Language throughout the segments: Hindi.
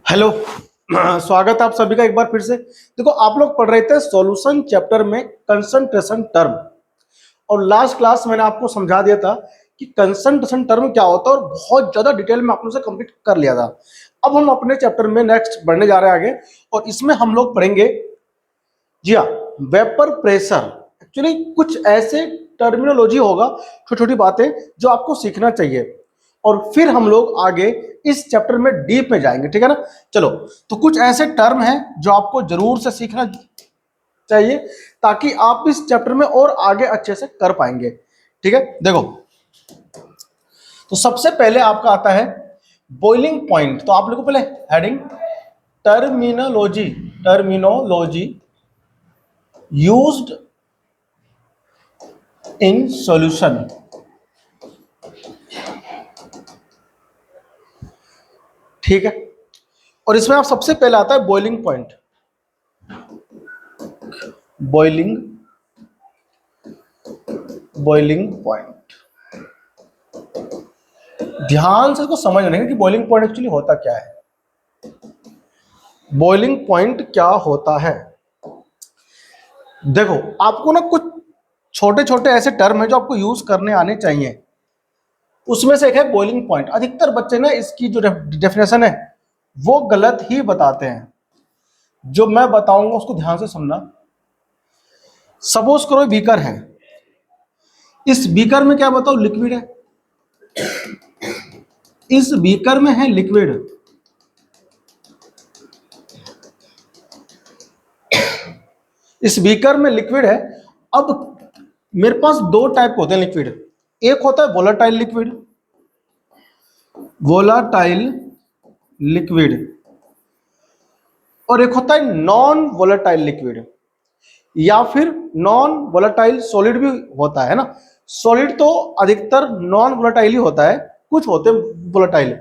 हेलो। स्वागत है आप सभी का एक बार फिर से। देखो, आप लोग पढ़ रहे थे सॉल्यूशन चैप्टर में कंसंट्रेशन टर्म, और लास्ट क्लास मैंने आपको समझा दिया था कि कंसंट्रेशन टर्म क्या होता है और बहुत ज्यादा डिटेल में आपने उसे कंप्लीट कर लिया था। अब हम अपने चैप्टर में नेक्स्ट बढ़ने जा रहे हैं आगे, और इसमें हम लोग पढ़ेंगे, जी हाँ, वेपर प्रेशर। एक्चुअली कुछ ऐसे टर्मिनोलॉजी होगा, छोटी छोटी बातें जो आपको सीखना चाहिए, और फिर हम लोग आगे इस चैप्टर में डीप में जाएंगे, ठीक है ना। चलो, तो कुछ ऐसे टर्म हैं जो आपको जरूर से सीखना चाहिए ताकि आप इस चैप्टर में और आगे अच्छे से कर पाएंगे, ठीक है। देखो, तो सबसे पहले आपका आता है बॉइलिंग पॉइंट। तो आप लोगों को पहले heading terminology terminology used in solution, ठीक है। और इसमें आप सबसे पहले आता है boiling point. Boiling boiling point, ध्यान से इसको समझ लेंगे कि बॉइलिंग पॉइंट एक्चुअली होता क्या है। बॉइलिंग पॉइंट क्या होता है, देखो आपको ना कुछ छोटे छोटे ऐसे टर्म है जो आपको यूज करने आने चाहिए। उसमें से एक है बॉइलिंग पॉइंट। अधिकतर बच्चे ना इसकी जो डेफिनेशन है वो गलत ही बताते हैं। जो मैं बताऊंगा उसको ध्यान से सुनना। सपोज करो बीकर है, इस बीकर में क्या बताओ, लिक्विड है। इस बीकर में है लिक्विड, इस बीकर में लिक्विड है। अब मेरे पास दो टाइप होते हैं लिक्विड। एक होता है वोलाटाइल लिक्विड, वोलाटाइल लिक्विड, और एक होता है नॉन वोलाटाइल लिक्विड, या फिर नॉन वोलाटाइल सॉलिड भी होता है ना। सॉलिड तो अधिकतर नॉन वोलाटाइल ही होता है, कुछ होते हैं volatile.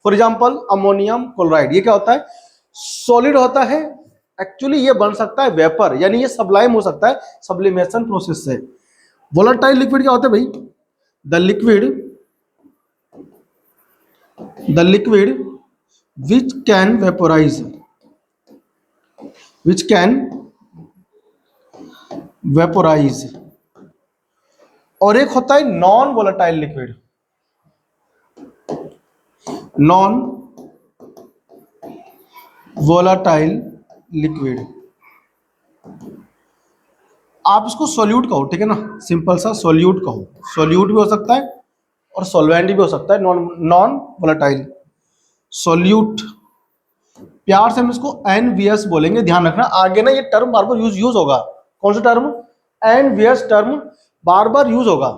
For example ammonium chloride, ये क्या होता है, सॉलिड होता है। एक्चुअली ये बन सकता है वेपर, यानी ये सब्लाइम हो सकता है सब्लिमेशन प्रोसेस से। वोलाटाइल लिक्विड क्या होता है भाई, the liquid which can vaporise, which can vaporise. और एक होता है non volatile liquid, non volatile liquid. आप इसको सोल्यूट कहो, ठीक है ना, सिंपल सा सोल्यूट कहो। सोल्यूट भी हो सकता है और सॉल्वेंट भी हो सकता है, नॉन नॉन वोलेटाइल सोल्यूट। प्यार से हम इसको एनवीएस बोलेंगे, ध्यान रखना। आगे ना ये टर्म बार बार यूज होगा। कौन सा टर्म, एनवीएस टर्म बार बार यूज होगा।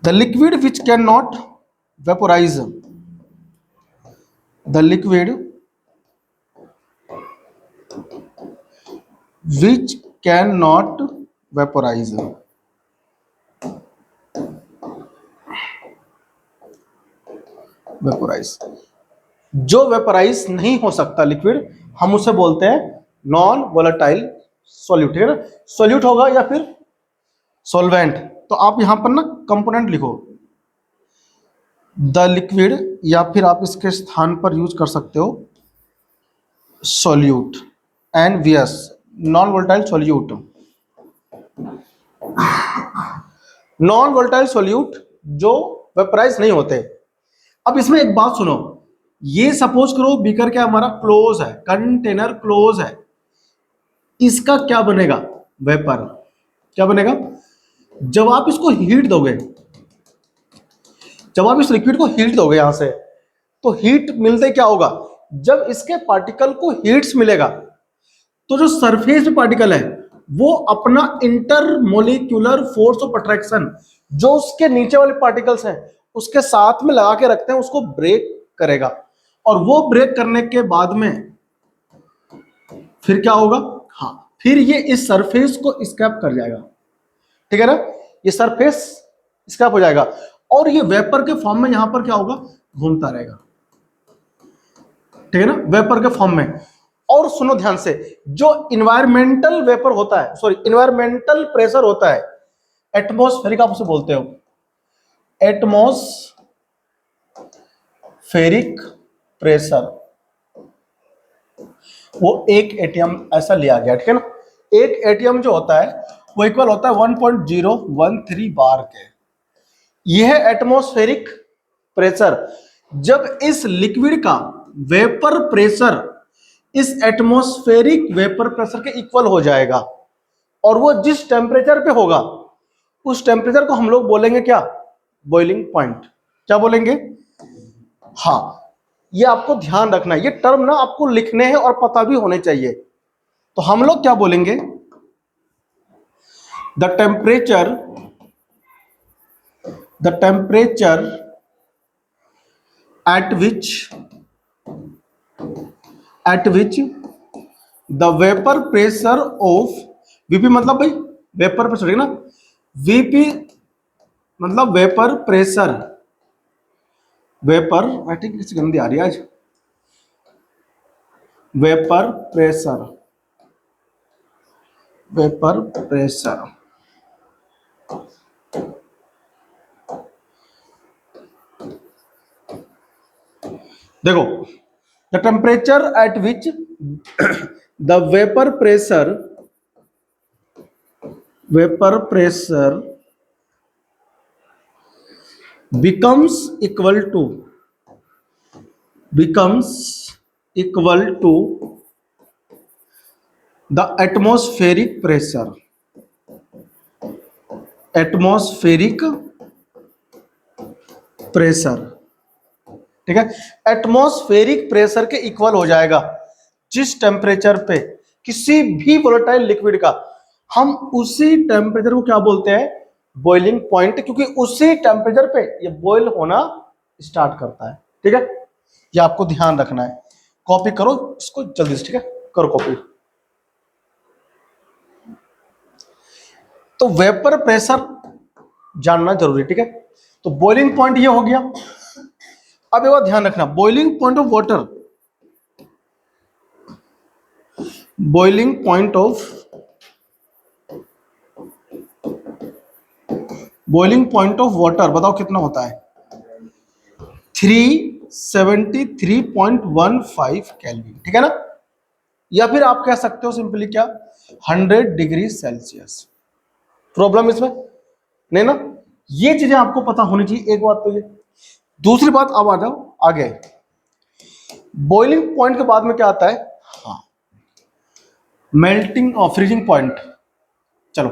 The liquid which can not vaporise, the liquid which can not vaporise. Vaporise, जो वेपोराइज नहीं हो सकता लिक्विड, हम उसे बोलते हैं नॉन वोलेटाइल सॉल्यूट, ठीक है ना। सॉल्यूट होगा या फिर सॉल्वेंट। तो आप यहां पर ना कंपोनेंट लिखो, द लिक्विड, या फिर आप इसके स्थान पर यूज कर सकते हो solute, NVS, non volatile solute. Non volatile solute जो वेपोराइज नहीं होते। अब इसमें एक बात सुनो, ये सपोज करो बीकर क्या हमारा क्लोज है, कंटेनर क्लोज है, इसका क्या बनेगा, वेपर। क्या बनेगा, जब आप इसको हीट दोगे, जब आप इस लिक्विड को हीट दोगे यहां से, तो हीट मिलते क्या होगा, जब इसके पार्टिकल को हीट्स मिलेगा तो जो सरफेस पे पार्टिकल है वो अपना इंटरमोलिक्यूलर फोर्स ऑफ अट्रैक्शन, जो उसके नीचे वाले पार्टिकल्स हैं उसके साथ में लगा के रखते हैं, उसको ब्रेक करेगा। और वो ब्रेक करने के बाद में फिर क्या होगा, हाँ, फिर ये इस सरफेस को स्क्रैप कर जाएगा, ठीक है ना। ये सरफेस स्क्रैप हो जाएगा और ये वेपर के फॉर्म में यहां पर क्या होगा, घूमता रहेगा, ठीक है ना, वेपर के फॉर्म में। और सुनो ध्यान से, जो इन्वायरमेंटल वेपर होता है, सॉरी इन्वायरमेंटल प्रेशर होता है, एटमॉस्फेरिक आप उसे बोलते हो, एटमॉस्फेरिक प्रेशर, वो एक एटीएम ऐसा लिया गया, ठीक है ना। एक एटीएम जो होता है वो इक्वल होता है 1.013 बार के। यह है एटमॉस्फेरिक प्रेशर। जब इस लिक्विड का वेपर प्रेशर इस एटमॉस्फेरिक वेपर प्रेशर के इक्वल हो जाएगा और वो जिस टेम्परेचर पे होगा उस टेम्परेचर को हम लोग बोलेंगे क्या, बॉइलिंग पॉइंट। क्या बोलेंगे, हाँ, ये आपको ध्यान रखना है, ये टर्म ना आपको लिखने हैं और पता भी होने चाहिए। तो हम लोग क्या बोलेंगे, the temperature at which the vapor pressure of VP, मतलब भाई वेपर प्रेशर है ना, VP मतलब वेपर प्रेशर, वेपर राइटिंग किसी गंदी आ रही है आज, वेपर प्रेशर देखो, the temperature at which the vapour pressure becomes equal to the atmospheric pressure, ठीक है। एटमॉस्फेरिक प्रेशर के इक्वल हो जाएगा जिस टेम्परेचर पे किसी भी वोलेटाइल लिक्विड का, हम उसी टेम्परेचर को क्या बोलते हैं, बॉइलिंग पॉइंट, क्योंकि उसी टेम्परेचर पे ये बॉइल होना स्टार्ट करता है, ठीक है। ये आपको ध्यान रखना है, कॉपी करो इसको जल्दी से, ठीक है, करो कॉपी। तो वेपर प्रेशर जानना जरूरी, ठीक है। तो बॉइलिंग पॉइंट ये हो गया। अब एक बात ध्यान रखना, बॉइलिंग पॉइंट ऑफ वाटर, बताओ कितना होता है, 373.15 केल्विन, ठीक है ना। या फिर आप कह सकते हो सिंपली क्या, 100 डिग्री सेल्सियस। प्रॉब्लम इसमें नहीं ना, ये चीजें आपको पता होनी चाहिए। एक बात तो ये, दूसरी बात, अब आ जाओ आगे, बॉइलिंग पॉइंट के बाद में क्या आता है, हाँ, मेल्टिंग और फ्रीजिंग पॉइंट। चलो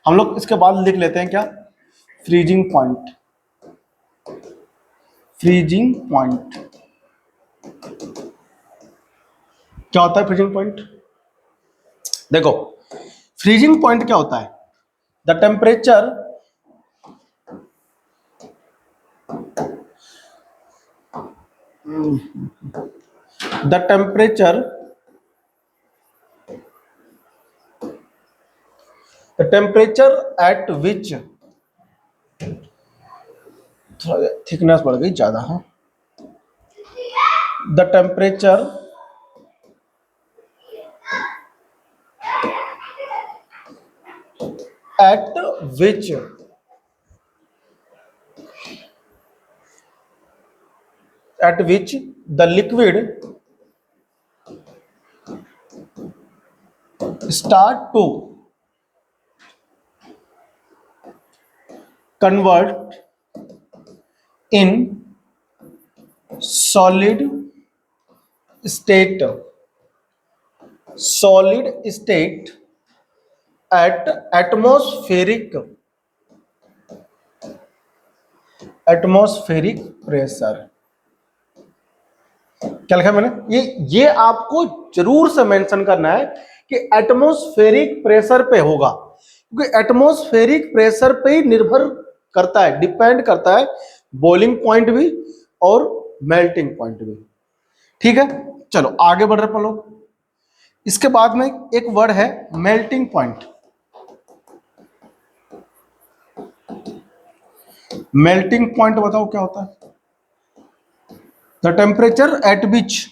हम लोग इसके बाद लिख लेते हैं क्या, फ्रीजिंग पॉइंट। क्या होता है फ्रीजिंग पॉइंट, देखो फ्रीजिंग पॉइंट क्या होता है, द टेम्परेचर एट विच, थोड़ा थिकनेस बढ़ गई ज्यादा, है, the temperature at which the liquid start to convert in solid state at atmospheric pressure. क्या लिखा मैंने, ये आपको जरूर से मेंशन करना है कि एटमॉस्फेरिक प्रेशर पे होगा, क्योंकि एटमॉस्फेरिक प्रेशर पे ही निर्भर करता है, डिपेंड करता है बॉइलिंग पॉइंट भी और मेल्टिंग पॉइंट भी, ठीक है। चलो आगे बढ़ रहे अपन लोग। इसके बाद में एक वर्ड है मेल्टिंग पॉइंट। मेल्टिंग पॉइंट बताओ क्या होता है, the temperature at which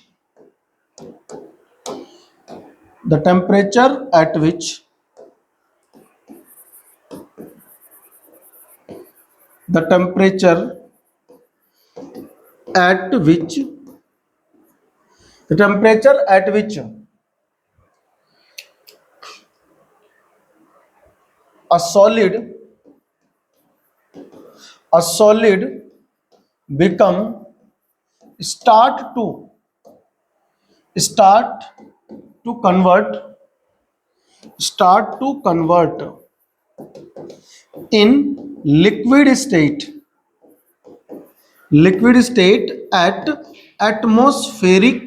the temperature at which the the temperature at which a solid become start to convert in liquid state at atmospheric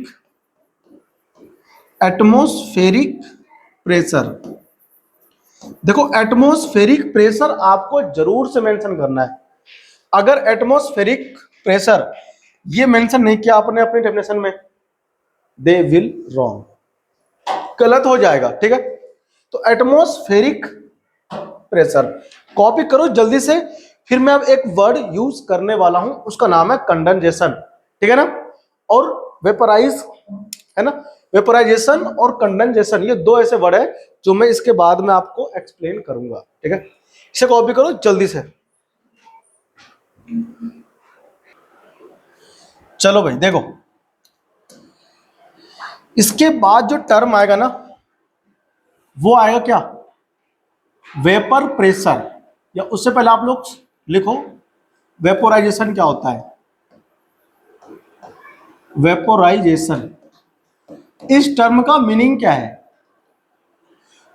pressure. देखो एटमॉस्फेरिक प्रेशर आपको जरूर से मेंशन करना है। अगर एटमॉस्फेरिक प्रेशर ये मेंशन नहीं किया आपने अपनी डेफिनेशन में, दे विल रॉन्ग, गलत हो जाएगा, ठीक है। तो एटमॉस्फेरिक प्रेशर कॉपी करो जल्दी से। फिर मैं अब एक वर्ड यूज करने वाला हूं, उसका नाम है कंडेंसेशन, ठीक है ना, और वेपराइज, है ना। वेपराइजेशन और कंडेंसेशन ये दो ऐसे वर्ड है जो मैं इसके बाद में आपको एक्सप्लेन करूंगा, ठीक है। इसे कॉपी करो जल्दी से। चलो भाई देखो, इसके बाद जो टर्म आएगा ना वो आएगा क्या, वेपर प्रेशर, या उससे पहले आप लोग लिखो वेपोराइजेशन क्या होता है। वेपोराइजेशन, इस टर्म का मीनिंग क्या है,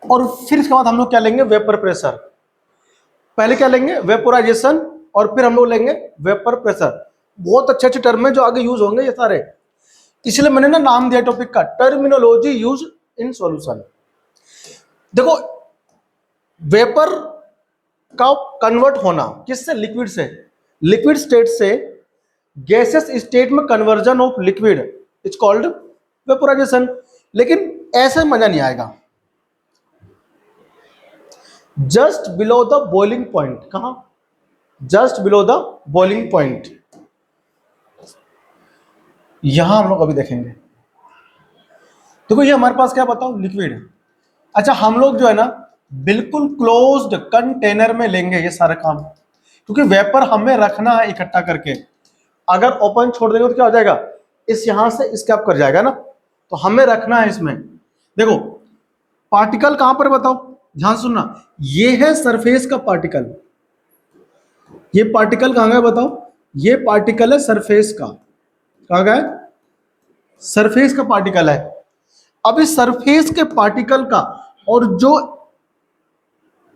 और फिर इसके बाद हम लोग क्या लेंगे, वेपर प्रेशर। पहले क्या लेंगे, वेपोराइजेशन, और फिर हम लोग लेंगे वेपर प्रेशर। बहुत अच्छे अच्छे टर्म है जो आगे यूज होंगे ये सारे, इसलिए मैंने ना नाम दिया टॉपिक का, टर्मिनोलॉजी यूज इन सॉल्यूशन। देखो वेपर का कन्वर्ट होना किससे, लिक्विड से, लिक्विड स्टेट से गैसेस स्टेट में conversion of liquid is called vaporisation. लेकिन ऐसे मजा नहीं आएगा। Just below the boiling point, कहां, just below the boiling point, यहां हम लोग अभी देखेंगे। देखो ये हमारे पास क्या बताओ, लिक्विड। अच्छा हम लोग जो है ना बिल्कुल क्लोज्ड कंटेनर में लेंगे ये सारा काम, क्योंकि वेपर हमें रखना है इकट्ठा करके। अगर ओपन छोड़ देंगे तो क्या हो जाएगा, इस यहां से स्कैप कर जाएगा ना, तो हमें रखना है इसमें। देखो पार्टिकल कहां पर बताओ, ध्यान सुनना, ये है सरफेस का पार्टिकल। ये पार्टिकल कहां गया बताओ, ये पार्टिकल है सरफेस का, कहां गया, सरफेस का पार्टिकल है। अब इस सरफेस के पार्टिकल का और जो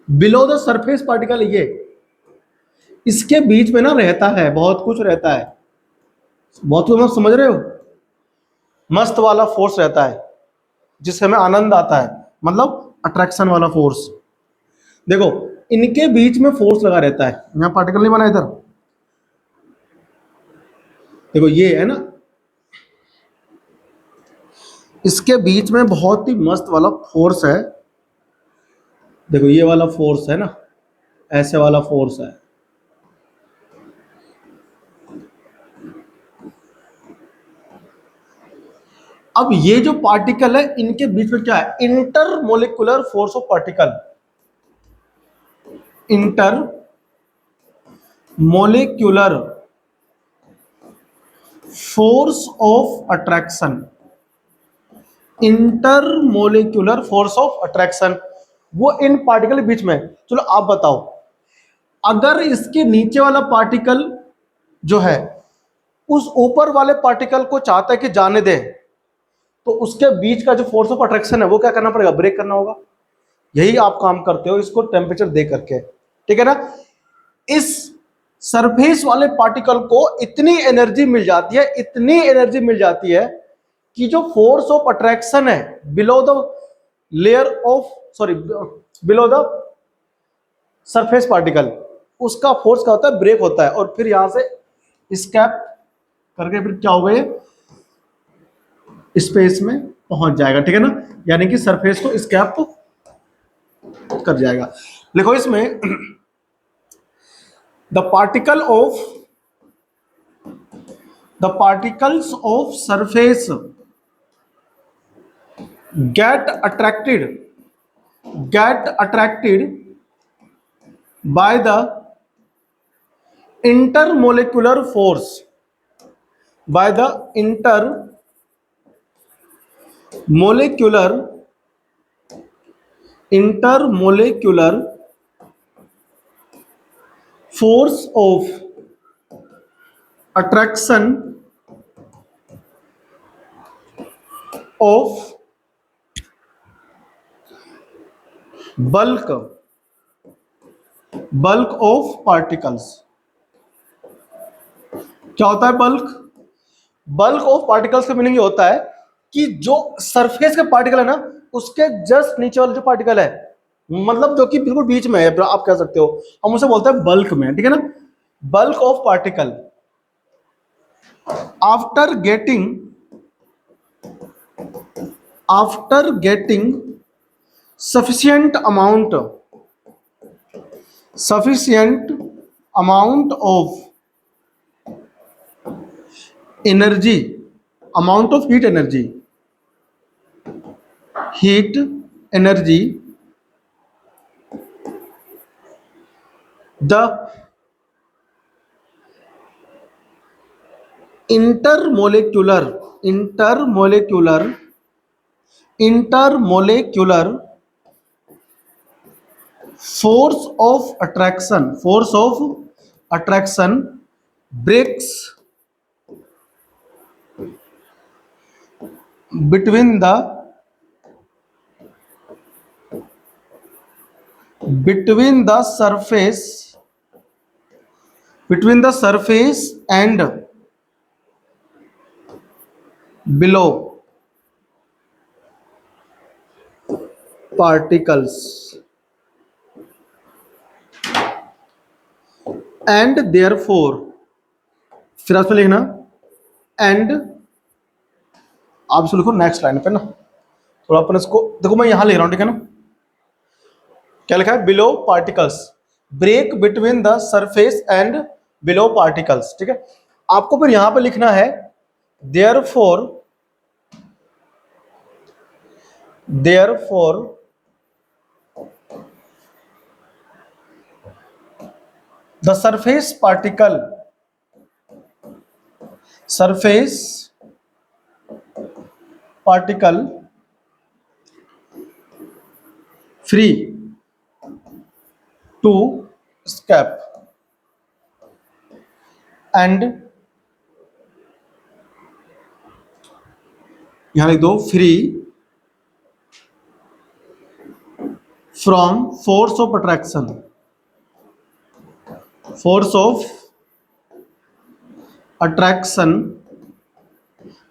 बिलो द सरफेस पार्टिकल ये, इसके बीच में ना रहता है, बहुत कुछ रहता है, बहुत कुछ, मतलब समझ रहे हो, मस्त वाला फोर्स रहता है जिससे हमें आनंद आता है, मतलब अट्रैक्शन वाला फोर्स। देखो इनके बीच में फोर्स लगा रहता है, यहां पार्टिकल नहीं बना इधर, देखो ये है ना, इसके बीच में बहुत ही मस्त वाला फोर्स है। देखो ये वाला फोर्स है ना, ऐसे वाला फोर्स है। अब ये जो पार्टिकल है इनके बीच में क्या है, intermolecular force of particle, inter molecular force of attraction, intermolecular force of attraction, वो इन पार्टिकल के बीच में। चलो आप बताओ, अगर इसके नीचे वाला पार्टिकल जो है उस ऊपर वाले पार्टिकल को चाहता है कि जाने दे, तो उसके बीच का जो फोर्स ऑफ अट्रैक्शन है वो क्या करना पड़ेगा, ब्रेक करना होगा। यही आप काम करते हो इसको टेम्परेचर दे करके, ठीक है ना। इस सरफेस वाले पार्टिकल को इतनी एनर्जी मिल जाती है, इतनी एनर्जी मिल जाती है कि जो फोर्स ऑफ अट्रैक्शन है below the layer of, sorry below the surface particle, उसका फोर्स क्या होता है, ब्रेक होता है, और फिर यहां से स्कैप करके फिर क्या होगा, ये स्पेस में पहुंच जाएगा, ठीक है ना, यानी कि सरफेस को स्कैप कर जाएगा। लिखो इसमें the particles of surface get attracted by the intermolecular force, by the intermolecular molecular intermolecular force of attraction of bulk of particles. क्या होता है बल्क ऑफ पार्टिकल्स का मीनिंग ये होता है कि जो सरफेस के पार्टिकल है ना, उसके जस्ट नीचे वाला जो पार्टिकल है, मतलब जो कि बिल्कुल बीच में है, आप कह सकते हो, हम उसे बोलते हैं बल्क में, ठीक है ना। Bulk of particle after getting sufficient amount of energy, amount of heat energy, the intermolecular force of attraction breaks between the surface and below particles, and therefore, फिर आप लिखना एंड, आप इसको लिखो नेक्स्ट लाइन पे ना, थोड़ा अपन इसको देखो, मैं यहां लिख रहा हूं, ठीक है ना। क्या लिखा है? Below particles break between the surface and below particles, ठीक है। आपको फिर यहां पे लिखना है therefore the surface particle free to escape and यहां लिख दो free from force of attraction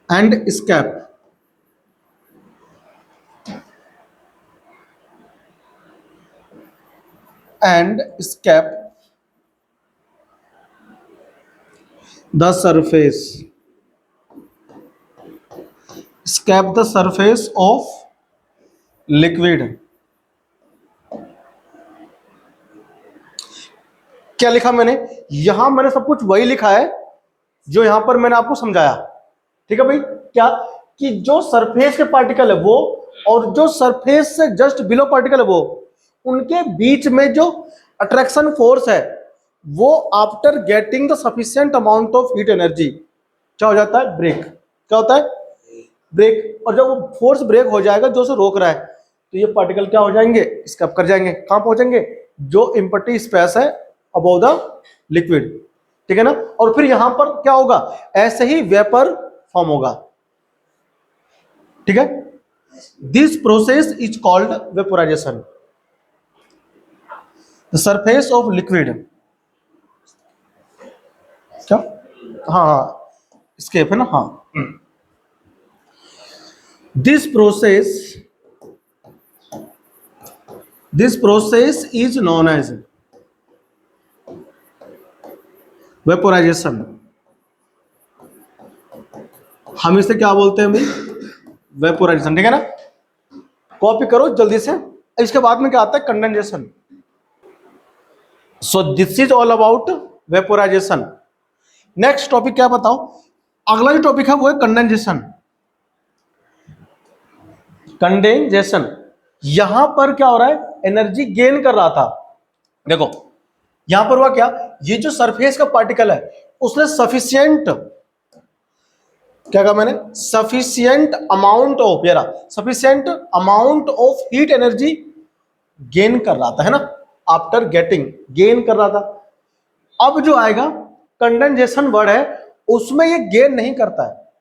and escape the surface of liquid। क्या लिखा मैंने यहां? मैंने सब कुछ वही लिखा है जो यहां पर मैंने आपको समझाया, ठीक है भाई। क्या कि जो सरफेस के पार्टिकल है वो और जो सरफेस से जस्ट बिलो पार्टिकल है वो, उनके बीच में जो अट्रैक्शन फोर्स है वो after getting the sufficient amount of heat energy क्या हो जाता है? ब्रेक। क्या होता है? ब्रेक। और जब वो फोर्स ब्रेक हो जाएगा जो उसे रोक रहा है, तो ये पार्टिकल क्या हो जाएंगे? स्केप कर जाएंगे। कहां पहुंचेंगे? जो एम्प्टी स्पेस है अबव द लिक्विड, ठीक है ना। और फिर यहां पर क्या होगा? ऐसे ही वेपर फॉर्म होगा, ठीक है। This process is called vaporisation. The surface of liquid, क्या? हाँ स्केप है ना, हाँ। This process is known as vaporisation. हम इसे क्या बोलते हैं भाई? वेपोराइजेशन, ठीक है ना। कॉपी करो जल्दी से। इसके बाद में क्या आता है? Condensation. So this is all about vaporisation. Next topic क्या बताओ? अगला जो टॉपिक है वो है कंडेंसेशन। यहां पर क्या हो रहा है? एनर्जी गेन कर रहा था। देखो यहां पर हुआ क्या? ये जो सरफेस का पार्टिकल है उसने सफिशिएंट क्या कहा मैंने, सफिशियंट अमाउंट ऑफ, ये रहा, sufficient amount of heat energy gain कर रहा था, है ना, आफ्टर गेटिंग, गेन कर रहा था। अब जो आएगा कंडेंसेशन वर्ड है, उसमें ये गेन नहीं करता है,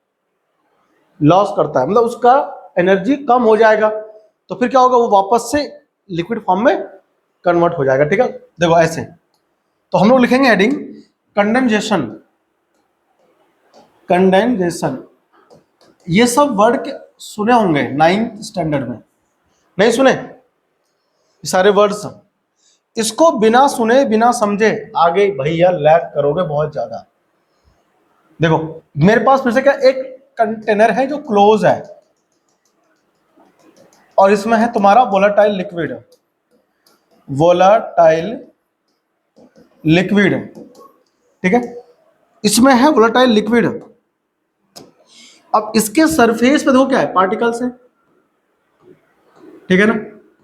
लॉस करता है, मतलब उसका एनर्जी कम हो जाएगा, तो फिर क्या होगा, वो वापस से लिक्विड फॉर्म में कन्वर्ट हो जाएगा। ठीक है, देखो ऐसे, तो हम लोग लिखेंगे हेडिंग कंडेंसेशन, कंडेंसेशन। ये सब वर्ड के सुने होंगे 9th स्टैंडर्ड में, नहीं सुने ये सारे वर्ड्स? इसको बिना सुने बिना समझे आगे भैया लैग करोगे बहुत ज्यादा। देखो मेरे पास फिर से क्या, एक कंटेनर है जो क्लोज है, और इसमें है तुम्हारा वोलाटाइल लिक्विड, वोलाटाइल लिक्विड, ठीक है, इसमें है वोलाटाइल लिक्विड। अब इसके सरफेस पे देखो क्या है, पार्टिकल्स है, ठीक है ना,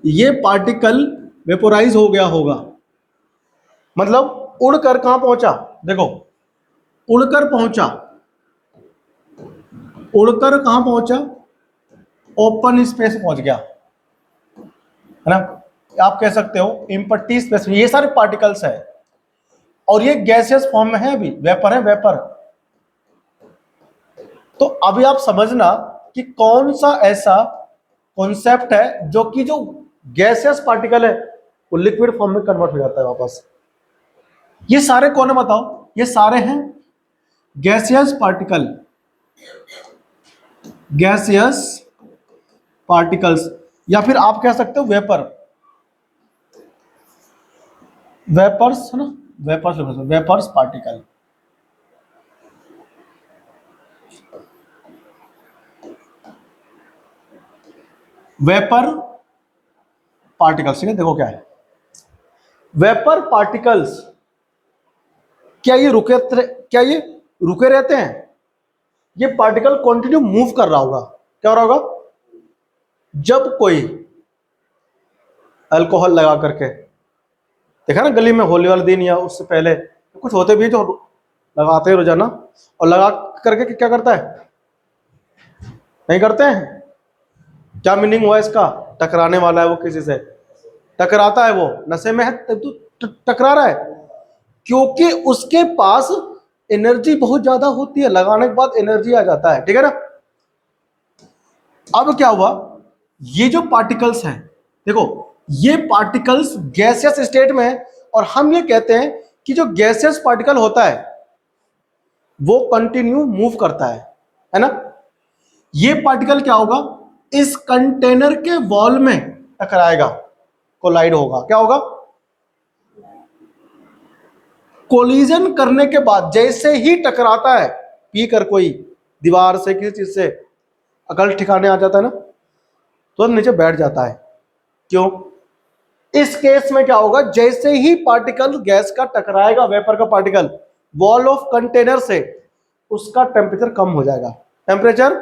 ये पार्टिकल वेपोराइज हो गया होगा, मतलब उड़कर कहां पहुंचा, देखो उड़कर पहुंचा, उड़कर कहां पहुंचा, ओपन स्पेस पहुंच गया, है ना, आप कह सकते हो इम्पट्टी स्पेस में, ये सारे पार्टिकल्स है, और ये गैसियस फॉर्म में है, अभी वेपर है, वेपर। तो अभी आप समझना कि कौन सा ऐसा कॉन्सेप्ट है जो कि जो गैसियस पार्टिकल है वो लिक्विड फॉर्म में कन्वर्ट हो जाता है वापस। ये सारे कौन है बताओ, ये सारे हैं गैसियस पार्टिकल, गैसियस पार्टिकल्स, या फिर आप कह सकते हो वेपर, वेपर्स है ना, vapours, vapours particle. Vapour particles, ठीक है, देखो क्या है वेपर पार्टिकल्स, क्या ये क्या ये रुके रहते हैं, ये पार्टिकल कंटिन्यू मूव कर रहा होगा, क्या हो रहा होगा, जब कोई अल्कोहल लगा करके, देखा ना गली में होली वाले दिन या उससे पहले कुछ होते भी जो लगाते हैं रोजाना, और लगा करके क्या करता है, नहीं करते हैं, क्या मीनिंग हुआ इसका, टकराने वाला है वो, किसी से टकराता है, वो नशे में है तो टकरा रहा है, क्योंकि उसके पास एनर्जी बहुत ज्यादा होती है, लगाने के बाद एनर्जी आ जाता है, ठीक है ना। अब क्या हुआ, ये जो पार्टिकल्स हैं, देखो ये पार्टिकल्स गैसियस स्टेट में है, और हम ये कहते हैं कि जो गैसियस पार्टिकल होता है वो कंटिन्यू मूव करता है ना। ये पार्टिकल क्या होगा, इस कंटेनर के वॉल में टकराएगा, कोलाइड होगा, क्या होगा, कोलिजन करने के बाद जैसे ही टकराता है, पी कर कोई दीवार से किसी चीज से अकल ठिकाने आ जाता है ना, तो नीचे बैठ जाता है, क्यों, इस केस में क्या होगा, जैसे ही पार्टिकल गैस का टकराएगा, वेपर का पार्टिकल वॉल ऑफ कंटेनर से, उसका टेम्परेचर कम हो जाएगा, टेम्परेचर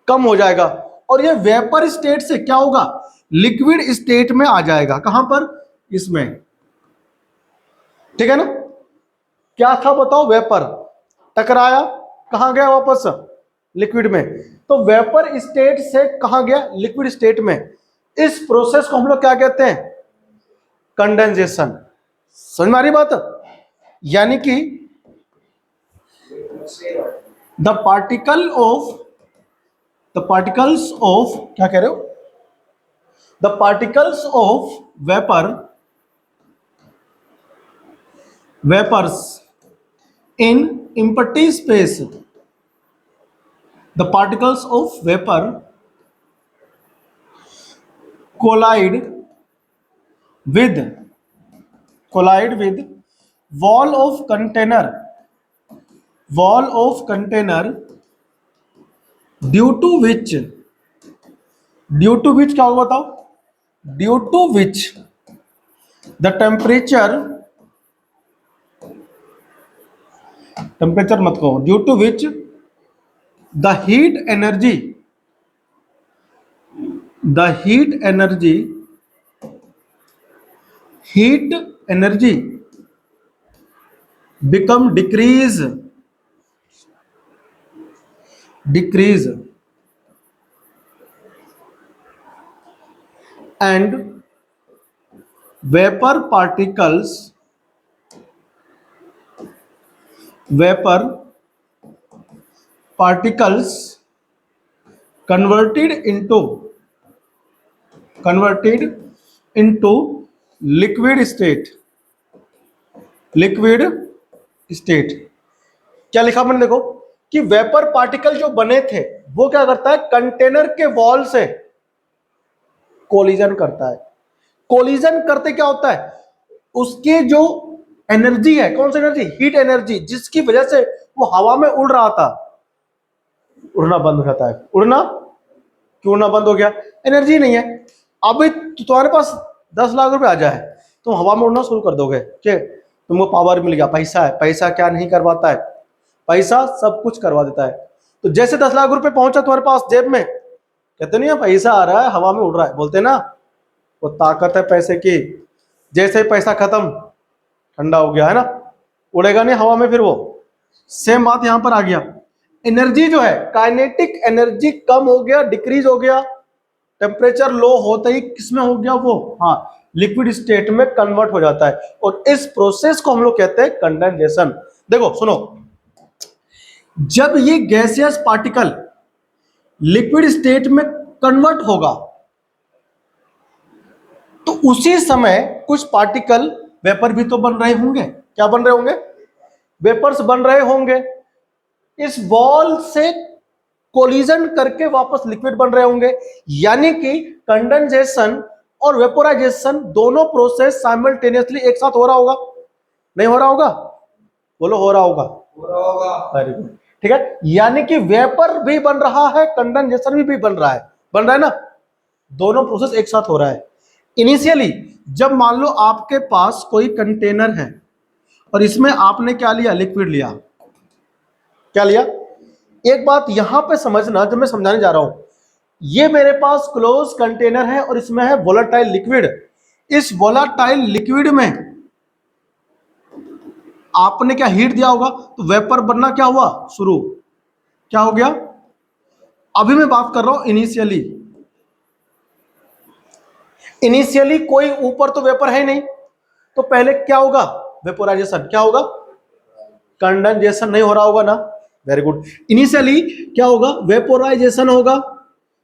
कम हो जाएगा, और ये वेपर स्टेट से क्या होगा, लिक्विड स्टेट में आ जाएगा, कहां पर, इसमें, ठीक है ना। क्या था बताओ, वेपर टकराया, कहां गया वापस, लिक्विड में, तो वेपर स्टेट से कहां गया, लिक्विड स्टेट में। इस प्रोसेस को हम लोग क्या कहते हैं, कंडेंसेशन। समझ में आ रही बात, यानी कि द पार्टिकल्स ऑफ क्या कह रहे हो, the particles of vapours in empty space, the particles of vapor collide with wall of container due to which क्या होगा बताओ, due to which the temperature मत कहो, due to which the heat energy become decrease decrease and vapour particles converted into liquid state। क्या लिखा मैंने, देखो कि वेपर पार्टिकल जो बने थे वो क्या करता है, कंटेनर के वॉल से कोलिजन करता है। कोलिजन करते क्या होता है, उसके जो एनर्जी है, कौन सी एनर्जी, हीट एनर्जी, जिसकी वजह से वो हवा में उड़ रहा था, उड़ना बंद हो जाता है। उड़ना क्यों उड़ना बंद हो गया, एनर्जी नहीं है। अभी तुम्हारे पास 10 लाख रुपए आ जाए, तुम हवा में उड़ना शुरू कर दोगे, ठीक, तुमको पावर मिल गया, पैसा है, पैसा क्या नहीं करवाता है, पैसा सब कुछ करवा देता है। तो जैसे 10 लाख रुपए पहुंचा तुम्हारे पास जेब में, कहते नहीं है पैसा आ रहा है, हवा में उड़ रहा है, बोलते ना, वो ताकत है पैसे की। जैसे ही पैसा खत्म, ठंडा हो गया है ना, उड़ेगा नहीं हवा में फिर वो। सेम बात यहां पर आ गया, एनर्जी जो है, काइनेटिक एनर्जी कम हो गया, डिक्रीज हो गया, टेम्परेचर लो होता ही किसमें हो गया वो, हाँ, लिक्विड स्टेट में कन्वर्ट हो जाता है। और इस प्रोसेस को हम लोग कहते हैं कंडेंसेशन। देखो सुनो, जब ये गैसियस पार्टिकल लिक्विड स्टेट में कन्वर्ट होगा तो उसी समय कुछ पार्टिकल वेपर भी तो बन रहे होंगे। क्या बन रहे होंगे, वेपर्स बन रहे होंगे, इस वॉल से कोलिजन करके वापस लिक्विड बन रहे होंगे। यानी कि कंडेंसेशन और वेपोराइजेशन दोनों प्रोसेस साइमल्टेनियसली एक साथ हो रहा होगा, नहीं हो रहा होगा, बोलो हो रहा होगा, हो रहा होगा, वेरी गुड, ठीक है। यानी कि वेपर भी बन रहा है, कंडेंसेशन भी बन रहा है ना, दोनों प्रोसेस एक साथ हो रहा है। इनिशियली जब मान लो आपके पास कोई कंटेनर है और इसमें आपने क्या लिया, लिक्विड लिया, क्या लिया, एक बात यहां पे समझना, जब मैं समझाने जा रहा हूं, ये मेरे पास क्लोज कंटेनर है और इसमें है वोलेटाइल लिक्विड। इस वोलेटाइल लिक्विड में आपने क्या हीट दिया होगा, तो वेपर बनना क्या हुआ, शुरू, क्या हो गया। अभी मैं बात कर रहा हूं इनिशियली कोई ऊपर तो वेपर है नहीं, तो पहले क्या होगा, वेपोराइजेशन, क्या होगा, कंडेंसेशन नहीं हो रहा होगा ना, वेरी गुड। इनिशियली क्या होगा, वेपोराइजेशन होगा,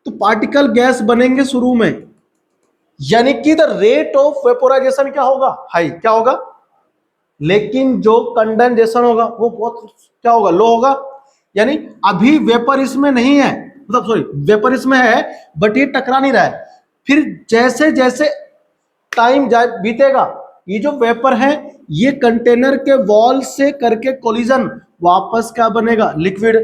तो पार्टिकल गैस बनेंगे शुरू में, यानी कि द रेट ऑफ वेपोराइजेशन क्या होगा, हाई, क्या होगा। लेकिन जो कंडेंसेशन होगा वो बहुत क्या होगा, लो होगा। यानी अभी वेपर इसमें नहीं है, मतलब सॉरी, वेपर इसमें है बट ये टकरा नहीं रहा है। फिर जैसे जैसे टाइम बीतेगा, ये जो वेपर है ये कंटेनर के वॉल से करके कोलिजन वापस क्या बनेगा, लिक्विड।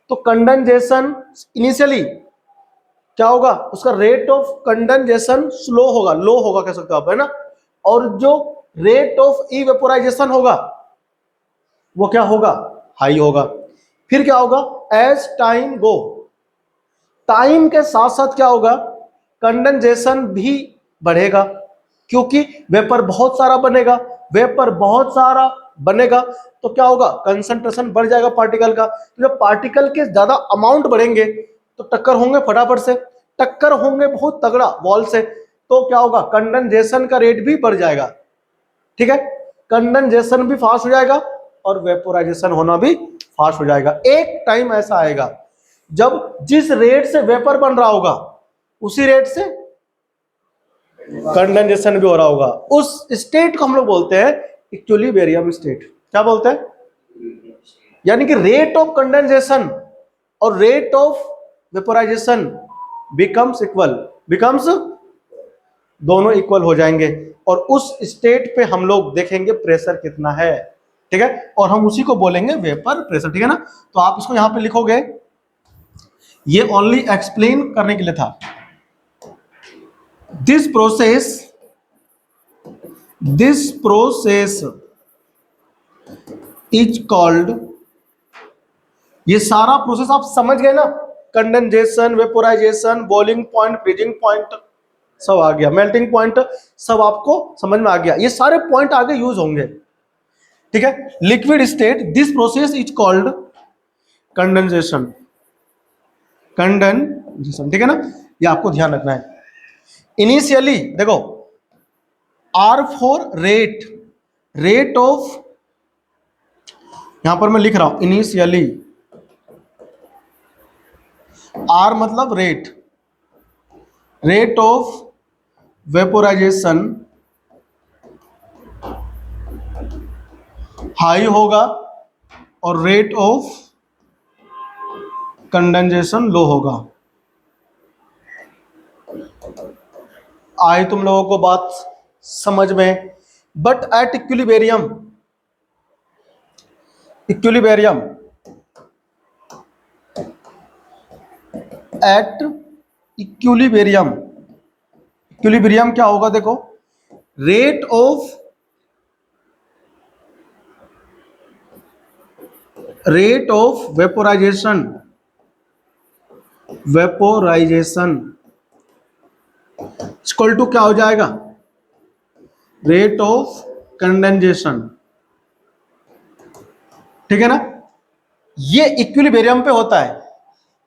तो कंडेंसेशन इनिशियली क्या होगा, उसका रेट ऑफ कंडेंसेशन स्लो होगा, लो होगा कह सकते हो आप, है ना। और जो रेट ऑफ इवेपोराइजेशन होगा वो क्या होगा, हाई होगा। फिर क्या होगा, एज टाइम गो, टाइम के साथ साथ क्या होगा, कंडेंसेशन भी बढ़ेगा, क्योंकि वेपर बहुत सारा बनेगा, वेपर बहुत सारा बनेगा तो क्या होगा, कंसंट्रेशन बढ़ जाएगा पार्टिकल का। तो जब पार्टिकल के ज्यादा अमाउंट बढ़ेंगे तो टक्कर होंगे, फटाफट से टक्कर होंगे बहुत तगड़ा वॉल से, तो क्या होगा, कंडेंसेशन का रेट भी बढ़ जाएगा, ठीक है। कंडेंसेशन भी फास्ट हो जाएगा और वेपोराइजेशन होना भी फास्ट हो जाएगा। एक टाइम ऐसा आएगा जब जिस रेट से वेपर बन रहा होगा उसी रेट से कंडेंसेशन भी हो रहा होगा। उस स्टेट को हम लोग बोलते हैं इक्विलिब्रियम स्टेट। क्या बोलते हैं, यानी कि रेट ऑफ कंडेंसेशन और rate of vaporisation becomes equal, दोनों इक्वल हो जाएंगे। और उस स्टेट पे हम लोग देखेंगे प्रेशर कितना है, ठीक है, और हम उसी को बोलेंगे वेपर प्रेशर, ठीक है ना। तो आप इसको यहां पे लिखोगे, ये ओनली एक्सप्लेन करने के लिए था। दिस प्रोसेस इज कॉल्ड, ये सारा प्रोसेस आप समझ गए ना, condensation, vaporisation, boiling point, freezing point सब आ गया, मेल्टिंग पॉइंट सब आपको समझ में आ गया। ये सारे पॉइंट आगे यूज होंगे, ठीक है। Liquid state, this process is called condensation, condensation, ठीक है ना, ये आपको ध्यान रखना है। इनिशियली देखो, R for rate, rate of, यहां पर मैं लिख रहा हूं इनिशियली, आर मतलब rate, rate of vaporisation high होगा और रेट ऑफ कंडेंसेशन लो होगा। आई तुम लोगों को बात समझ में? But at equilibrium, equilibrium, at equilibrium, equilibrium क्या होगा देखो, rate of, rate of vaporisation, vaporisation equal to क्या हो जाएगा, रेट ऑफ कंडेंसेशन, ठीक है ना। ये इक्विलिब्रियम पे होता है,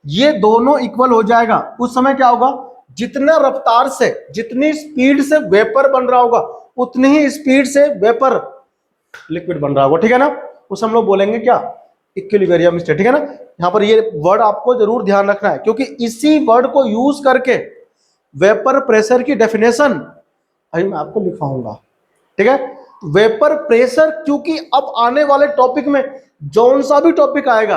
ये दोनों इक्वल हो जाएगा, उस समय क्या होगा, जितना रफ्तार से, जितनी स्पीड से वेपर बन रहा होगा उतनी ही स्पीड से वेपर लिक्विड बन रहा होगा, ठीक है ना। उस हम लोग बोलेंगे क्या, इक्विलिब्रियम स्टेट, ठीक है ना। यहां पर ये वर्ड आपको जरूर ध्यान रखना है, क्योंकि इसी वर्ड को यूज करके वेपर प्रेशर की डेफिनेशन अभी मैं आपको लिखवाऊंगा, ठीक है। वेपर प्रेशर, क्योंकि अब आने वाले टॉपिक में जौन सा भी टॉपिक आएगा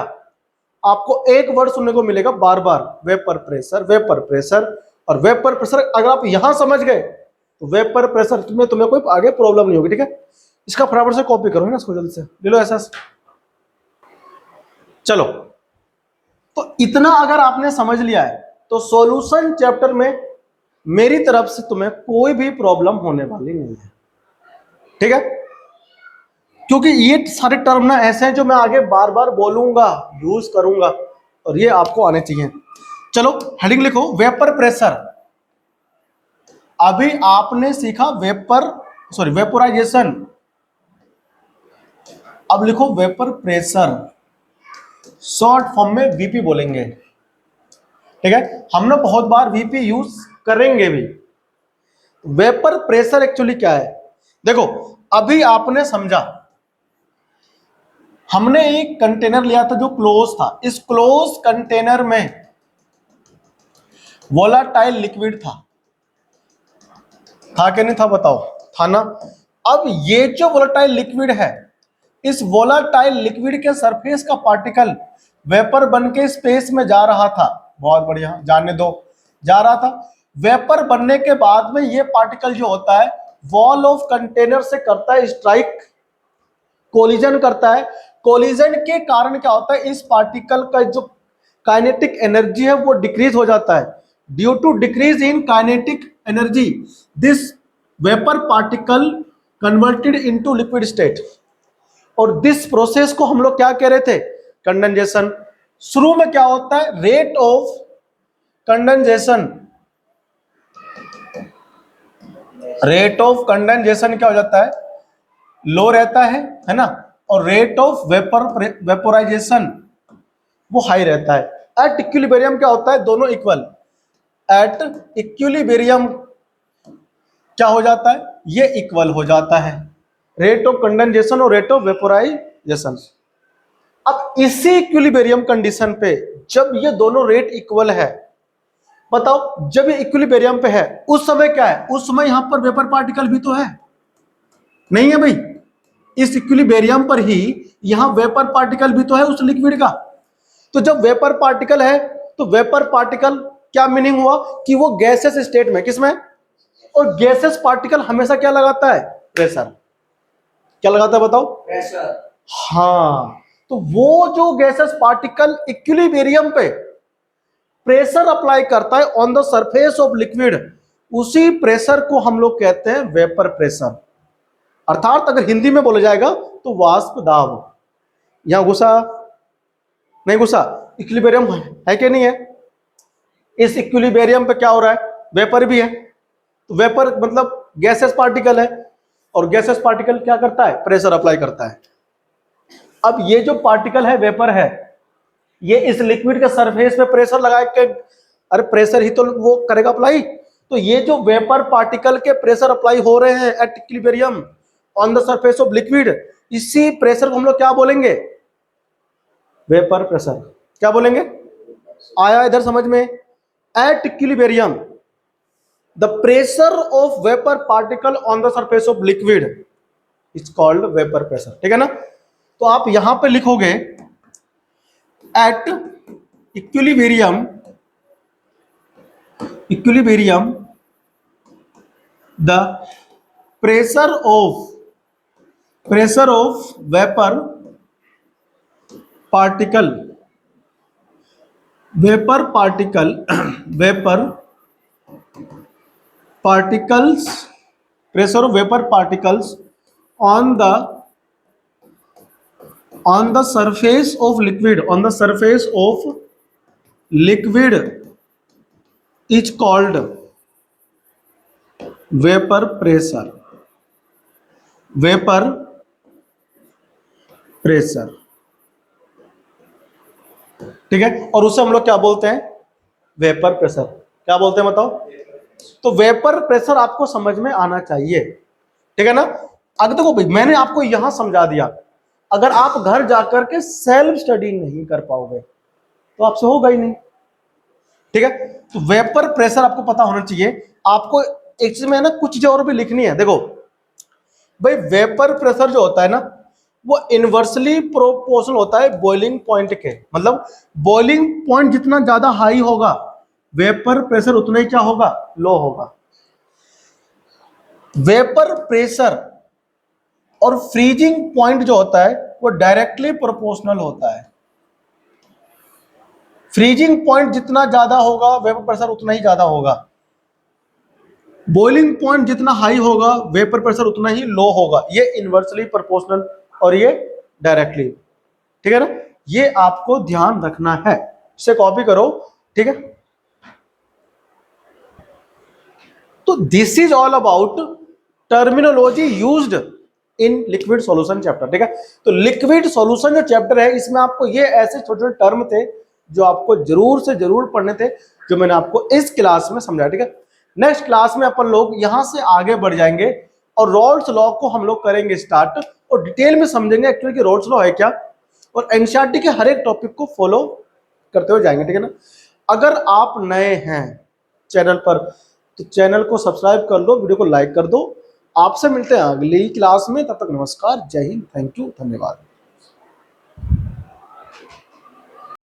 आपको एक वर्ड सुनने को मिलेगा बार बार, वेपर प्रेशर, वेपर प्रेशर और वेपर प्रेशर। अगर आप यहां समझ गए तो वेपर प्रेशर तुम्हें कोई आगे प्रॉब्लम नहीं होगी, ठीक है। इसका फटाफट से कॉपी करो, है ना, इसको जल्दी से ले लो ऐसा। चलो, तो इतना अगर आपने समझ लिया है तो सॉल्यूशन चैप्टर में मेरी तरफ से तुम्हें कोई भी प्रॉब्लम होने वाली नहीं है, ठीक है। क्योंकि ये सारे टर्म ना ऐसे हैं जो मैं आगे बार बार बोलूंगा, यूज करूंगा, और ये आपको आने चाहिए। चलो हेडिंग लिखो, वेपर प्रेशर। अभी आपने सीखा वेपोराइजेशन, अब लिखो वेपर प्रेशर, शॉर्ट फॉर्म में वीपी बोलेंगे, ठीक है। हमने बहुत बार वीपी यूज करेंगे भी। वेपर प्रेशर एक्चुअली क्या है, देखो अभी आपने समझा, हमने एक कंटेनर लिया था जो क्लोज था, इस क्लोज कंटेनर में वोलाटाइल लिक्विड था कि नहीं था, बताओ, था ना। अब ये जो वोलाटाइल लिक्विड है, इस वोलाटाइल लिक्विड के सरफेस का पार्टिकल वेपर बन के स्पेस में जा रहा था, बहुत बढ़िया, जाने दो, जा रहा था। वेपर बनने के बाद में ये पार्टिकल जो होता है वॉल ऑफ कंटेनर से करता है स्ट्राइक, कोलिजन करता है। कोलिजन के कारण क्या होता है, इस पार्टिकल का जो काइनेटिक एनर्जी है वो डिक्रीज हो जाता है। Due to decrease in kinetic energy this vapour particle converted into liquid state, और दिस प्रोसेस को हम लोग क्या कह रहे थे, कंडेंसेशन। शुरू में क्या होता है, rate of condensation, rate of condensation क्या हो जाता है, लो रहता है ना, और रेट ऑफ वेपोराइजेशन वो हाई रहता है। एट इक्विलिब्रियम क्या होता है, दोनों इक्वल। एट इक्विलिब्रियम क्या हो जाता है, ये इक्वल हो जाता है, रेट ऑफ कंडेंसेशन और रेट ऑफ वेपोराइजेशन। अब इसी इक्विलिब्रियम कंडीशन पे जब ये दोनों रेट इक्वल है, बताओ जब ये इक्विलिब्रियम पे है उस समय क्या है, उस समय यहां पर वेपर पार्टिकल भी तो है, नहीं है भाई, इस इक्विलिब्रियम पर ही यहां वेपर पार्टिकल भी तो है उस लिक्विड का। तो जब वेपर पार्टिकल है तो वेपर पार्टिकल क्या मीनिंग हुआ कि वो गैसेस स्टेट में, किसमें, और गैसेस पार्टिकल हमेशा क्या लगाता है, प्रेशर। क्या लगाता है बताओ, प्रेशर। हाँ, तो वो जो गैसेस पार्टिकल इक्विलिब्रियम पे प्रेशर अप्लाई करता है on the surface of liquid, उसी प्रेशर को हम लोग कहते हैं वेपर प्रेशर, अर्थात अगर हिंदी में बोला जाएगा तो वाष्प दाब। यहां घुसा नहीं घुसा, इक्विलिब्रियम है कि नहीं है, इस इक्विलिब्रियम पे क्या हो रहा है, वेपर भी है, तो वेपर मतलब गैसेस पार्टिकल है, और गैसेस पार्टिकल क्या करता है, प्रेशर अप्लाई करता है। अब ये जो पार्टिकल है वेपर है, ये इस लिक्विड के सरफेस पे प्रेशर लगा के, अरे प्रेशर ही तो वो करेगा अप्लाई। तो ये जो वेपर पार्टिकल के प्रेशर अप्लाई हो रहे हैं at equilibrium on the surface of liquid, इसी प्रेशर को हम लोग क्या बोलेंगे? Vapour pressure. क्या बोलेंगे? आया इधर समझ में? At equilibrium the pressure of vapour particle on the surface of liquid is called vapour pressure. ठीक है ना? तो आप यहां पे लिखोगे at equilibrium the pressure of vapour particle pressure of vapor particles on the surface of liquid is called vapor pressure। ठीक है? और उसे हम लोग क्या बोलते हैं? Vapour pressure. क्या बोलते हैं बताओ? तो वेपर प्रेशर आपको समझ में आना चाहिए। ठीक है ना? अगर देखो भाई, मैंने आपको यहां समझा दिया, अगर आप घर जाकर के सेल्फ स्टडी नहीं कर पाओगे तो आपसे होगा ही नहीं। ठीक है? तो वेपर प्रेशर आपको पता होना चाहिए। आपको एक चीज में ना कुछ चीजें और भी लिखनी है। देखो भाई, वेपर प्रेशर जो होता है ना, वो इनवर्सली प्रोपोर्शनल होता है बॉइलिंग पॉइंट के। मतलब बॉइलिंग पॉइंट जितना ज्यादा हाई होगा, वेपर प्रेशर उतना ही क्या होगा? लो होगा। वेपर प्रेशर और फ्रीजिंग पॉइंट जो होता है वो डायरेक्टली प्रोपोर्शनल होता है। फ्रीजिंग पॉइंट जितना ज्यादा होगा, वेपर प्रेशर उतना ही ज्यादा होगा। बॉइलिंग पॉइंट जितना हाई होगा, वेपर प्रेशर उतना ही लो होगा। ये इनवर्सली प्रोपोर्शनल और ये डायरेक्टली। ठीक है ना? ये आपको ध्यान रखना है, इसे कॉपी करो। ठीक है? तो this is all about terminology used in liquid solution chapter. ठीक है? तो लिक्विड सॉल्यूशन जो चैप्टर है, इसमें आपको ये ऐसे छोटे छोटे टर्म थे जो आपको जरूर से जरूर पढ़ने थे, जो मैंने आपको इस क्लास में समझाया। ठीक है? नेक्स्ट क्लास में अपन लोग यहां से आगे बढ़ जाएंगे और रॉल्स लॉ को हम लोग करेंगे स्टार्ट, और डिटेल में समझेंगे एक्चुअली कि रॉल्स लॉ है क्या, और एनसीईआरटी के हर एक टॉपिक को फॉलो करते हुए जाएंगे। ठीक है ना? अगर आप नए हैं चैनल पर तो चैनल को सब्सक्राइब कर लो, वीडियो को लाइक कर दो। आपसे मिलते हैं अगली क्लास में, तब तक नमस्कार, जय हिंद, थैंक यू, धन्यवाद।